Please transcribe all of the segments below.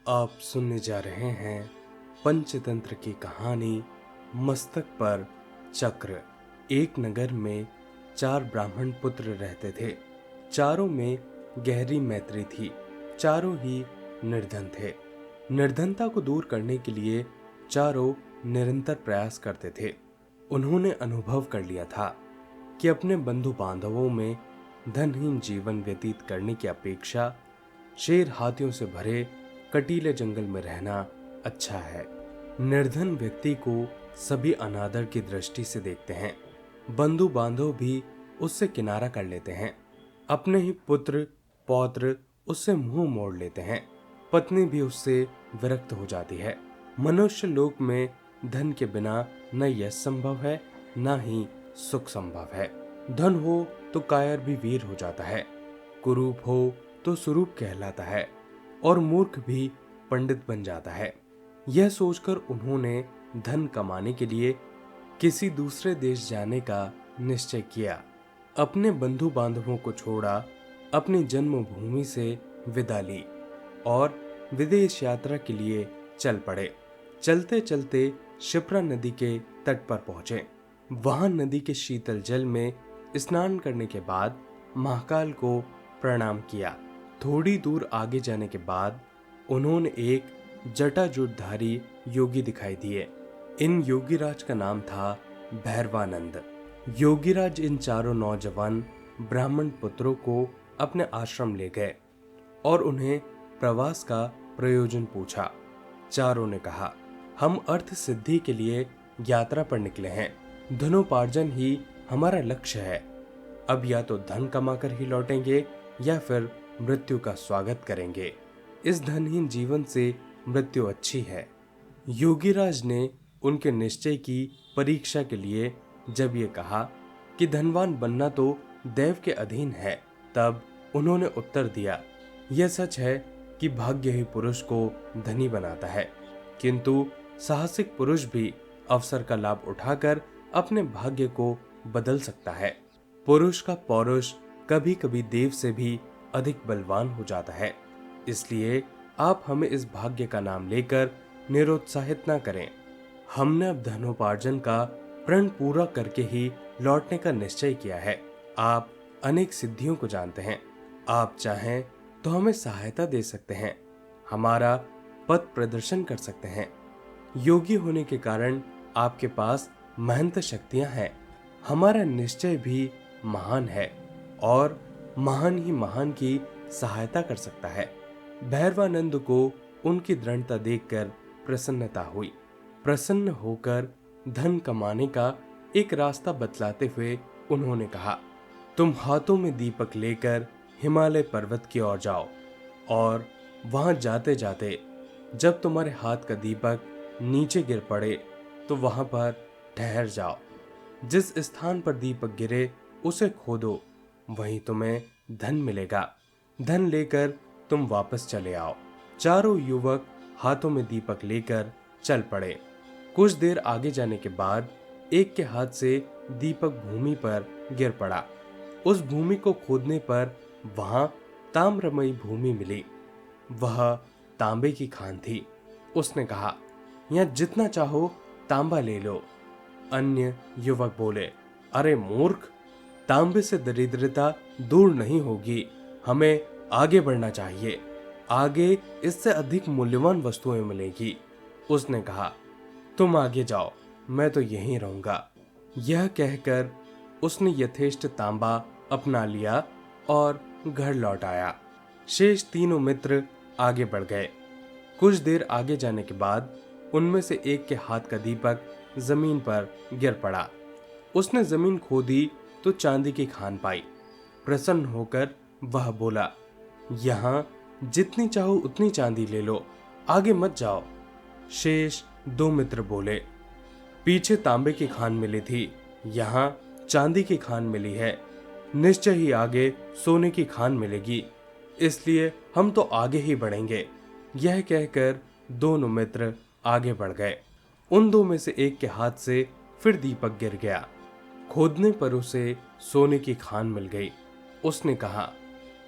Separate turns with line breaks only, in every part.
आप सुनने जा रहे हैं पंचतंत्र की कहानी मस्तक पर चक्र। एक नगर में 4 ब्राह्मण पुत्र रहते थे। चारों में गहरी मैत्री थी। चारों ही निर्धन थे। निर्धनता को दूर करने के लिए चारों निरंतर प्रयास करते थे। उन्होंने अनुभव कर लिया था कि अपने बंधु बांधवों में धनहीन जीवन व्यतीत करने की अपेक्षा शेर हाथियों से भरे कटीले जंगल में रहना अच्छा है। निर्धन व्यक्ति को सभी अनादर की दृष्टि से देखते हैं। बंधु बांधव भी उससे किनारा कर लेते हैं। अपने ही पुत्र पौत्र उससे मुंह मोड़ लेते हैं। पत्नी भी उससे विरक्त हो जाती है। मनुष्य लोक में धन के बिना न यश संभव है, न ही सुख संभव है। धन हो तो कायर भी वीर हो जाता है, कुरूप हो तो सुरूप कहलाता है और मूर्ख भी पंडित बन जाता है। यह सोचकर उन्होंने धन कमाने के लिए किसी दूसरे देश जाने का निश्चय किया। अपने बंधु बांधवों को छोड़ा, अपनी जन्मभूमि से विदा ली और विदेश यात्रा के लिए चल पड़े। चलते चलते शिप्रा नदी के तट पर पहुंचे। वहां नदी के शीतल जल में स्नान करने के बाद महाकाल को प्रणाम किया। थोड़ी दूर आगे जाने के बाद उन्होंने एक जटाजूटधारी योगी दिखाई दिए। इन योगीराज का नाम था भैरवानंद। योगीराज इन चारों नौजवान ब्राह्मण पुत्रों को अपने आश्रम ले गए और उन्हें प्रवास का प्रयोजन पूछा। चारों ने कहा, हम अर्थ सिद्धि के लिए यात्रा पर निकले हैं। धनोपार्जन ही हमारा लक्ष्य है। अब या तो धन कमाकर ही लौटेंगे या फिर मृत्यु का स्वागत करेंगे। इस धनहीन जीवन से मृत्यु अच्छी है। योगीराज ने उनके निश्चय की परीक्षा के लिए जब ये कहा कि धनवान बनना तो दैव के अधीन है, तब उन्होंने उत्तर दिया, यह सच है कि भाग्य ही पुरुष को धनी बनाता है, किंतु साहसिक पुरुष भी अवसर का लाभ उठाकर अपने भाग्य को बदल सकता है। पुरुष का पौरुष कभी कभी देव से भी अधिक बलवान हो जाता है। इसलिए आप हमें इस भाग्य का नाम लेकर निरुत्साहित ना करें। हमने अब धनोपार्जन का प्रण पूरा करके ही लौटने का निश्चय किया है। आप अनेक सिद्धियों को जानते हैं। आप चाहें तो हमें सहायता दे सकते हैं, हमारा पथ प्रदर्शन कर सकते हैं। योगी होने के कारण आपके पास महंत शक्तियां हैं। हमारा निश्चय भी महान है और महान ही महान की सहायता कर सकता है। भैरवानंद को उनकी दृढ़ता देखकर प्रसन्नता हुई। प्रसन्न होकर धन कमाने का एक रास्ता बतलाते हुए उन्होंने कहा, तुम हाथों में दीपक लेकर हिमालय पर्वत की ओर जाओ और वहां जाते जाते जब तुम्हारे हाथ का दीपक नीचे गिर पड़े तो वहां पर ठहर जाओ। जिस स्थान पर दीपक गिरे उसे खोदो, वहीं तुम्हें धन मिलेगा। धन लेकर तुम वापस चले आओ। चारों युवक हाथों में दीपक लेकर चल पड़े। कुछ देर आगे जाने के बाद एक के हाथ से दीपक भूमि पर गिर पड़ा। उस भूमि को खोदने पर वहां ताम्रमयी भूमि मिली। वह तांबे की खान थी। उसने कहा, यहां जितना चाहो तांबा ले लो। अन्य युवक बोले, अरे मूर्ख, तांबे से दरिद्रता दूर नहीं होगी, हमें आगे बढ़ना चाहिए, आगे इससे अधिक मूल्यवान वस्तुएं मिलेगी। उसने कहा, तुम आगे जाओ, मैं तो यहीं रहूंगा। यह कहकर उसने यथेष्ट तांबा अपना लिया और घर लौट आया। शेष तीनों मित्र आगे बढ़ गए। कुछ देर आगे जाने के बाद उनमें से एक के हाथ का दीपक जमीन पर गिर पड़ा। उसने जमीन खोदी तो चांदी की खान पाई। प्रसन्न होकर वह बोला, यहां जितनी चाहो उतनी चांदी ले लो, आगे मत जाओ। शेष 2 मित्र बोले, पीछे तांबे की खान मिली थी, यहां चांदी की खान मिली है, निश्चय ही आगे सोने की खान मिलेगी, इसलिए हम तो आगे ही बढ़ेंगे। यह कहकर दोनों मित्र आगे बढ़ गए। उन 2 में से एक के हाथ से फिर दीपक गिर गया। खोदने पर उसे सोने की खान मिल गई। उसने कहा,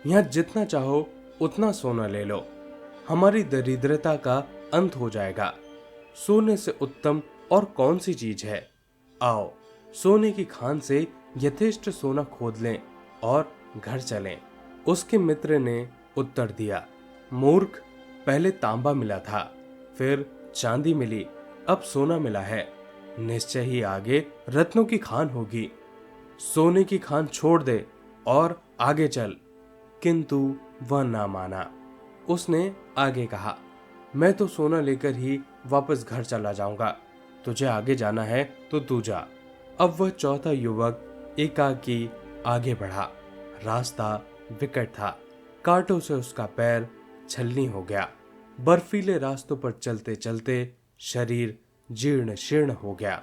यहां जितना चाहो उतना सोना ले लो, हमारी दरिद्रता का अंत हो जाएगा। सोने से उत्तम और कौन सी चीज है? आओ, सोने की खान से यथेष्ट सोना खोद लें और घर चलें। उसके मित्र ने उत्तर दिया, मूर्ख, पहले तांबा मिला था, फिर चांदी मिली, अब सोना मिला है। निश्चय ही आगे रत्नों की खान होगी। सोने की खान छोड़ दे और आगे चल। किंतु वह ना माना। उसने आगे कहा, मैं तो सोना लेकर ही वापस घर चला जाऊंगा। तुझे आगे जाना है तो तू जा। अब वह चौथा युवक एकाकी आगे बढ़ा। रास्ता विकट था। कांटों से उसका पैर छलनी हो गया। बर्फीले रास्तों पर चलते चलते शरीर जीर्ण शीर्ण हो गया,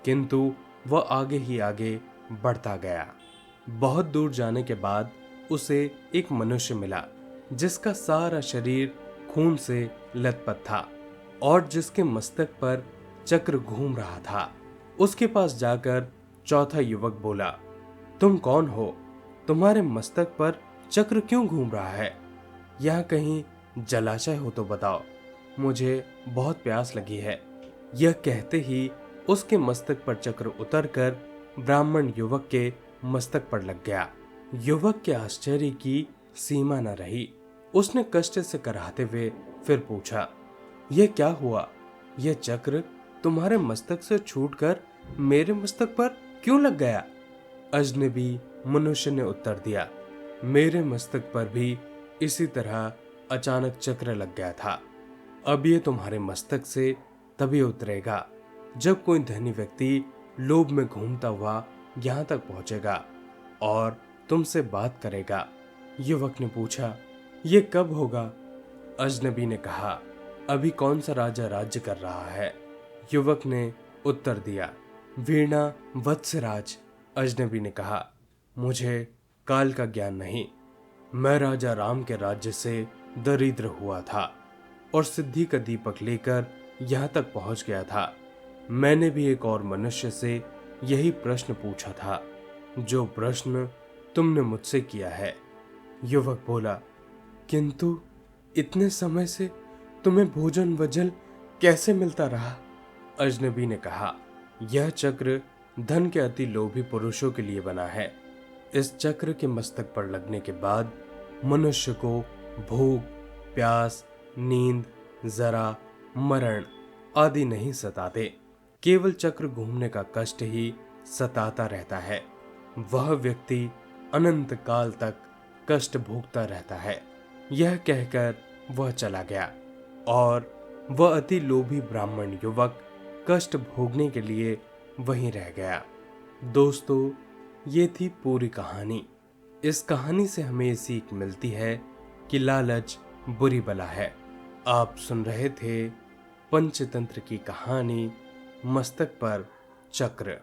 किंतु वह आगे ही आगे बढ़ता गया। बहुत दूर जाने के बाद उसे एक मनुष्य मिला जिसका सारा शरीर खून से लथपथ था और जिसके मस्तक पर चक्र घूम रहा था। उसके पास जाकर चौथा युवक बोला, तुम कौन हो? तुम्हारे मस्तक पर चक्र क्यों घूम रहा है? यहाँ कहीं जलाशय हो तो बताओ, मुझे बहुत प्यास लगी है। यह कहते ही उसके मस्तक पर चक्र उतरकर ब्राह्मण युवक के मस्तक पर लग गया। युवक के आश्चर्य की सीमा न रही। उसने कष्ट से कराहते हुए फिर पूछा, यह क्या हुआ? यह चक्र तुम्हारे मस्तक से छूटकर मेरे मस्तक पर क्यों लग गया? अजनबी मनुष्य ने उत्तर दिया, मेरे मस्तक पर भी इसी तरह अचानक चक्र लग गया था। अब ये तुम्हारे मस्तक से तभी उतरेगा जब कोई धनी व्यक्ति लोभ में घूमता हुआ यहाँ तक पहुंचेगा और तुमसे बात करेगा। युवक ने पूछा, ये कब होगा? अजनबी ने कहा, अभी कौन सा राजा राज्य कर रहा है? युवक ने उत्तर दिया, वीणा वत्सराज। अजनबी ने कहा, मुझे काल का ज्ञान नहीं। मैं राजा राम के राज्य से दरिद्र हुआ था और सिद्धि का दीपक लेकर यहाँ तक पहुंच गया था। मैंने भी एक और मनुष्य से यही प्रश्न पूछा था जो प्रश्न तुमने मुझसे किया है। युवक बोला, किंतु इतने समय से तुम्हें भोजन व जल कैसे मिलता रहा? अजनबी ने कहा, यह चक्र धन के अति लोभी पुरुषों के लिए बना है। इस चक्र के मस्तक पर लगने के बाद मनुष्य को भूख, प्यास, नींद, जरा, मरण आदि नहीं सताते। केवल चक्र घूमने का कष्ट ही सताता रहता है। वह व्यक्ति अनंत काल तक कष्ट भोगता रहता है। यह कहकर वह चला गया और वह अति लोभी ब्राह्मण युवक कष्ट भोगने के लिए वहीं रह गया। दोस्तों, ये थी पूरी कहानी। इस कहानी से हमें ये सीख मिलती है कि लालच बुरी बला है। आप सुन रहे थे पंचतंत्र की कहानी मस्तक पर चक्र।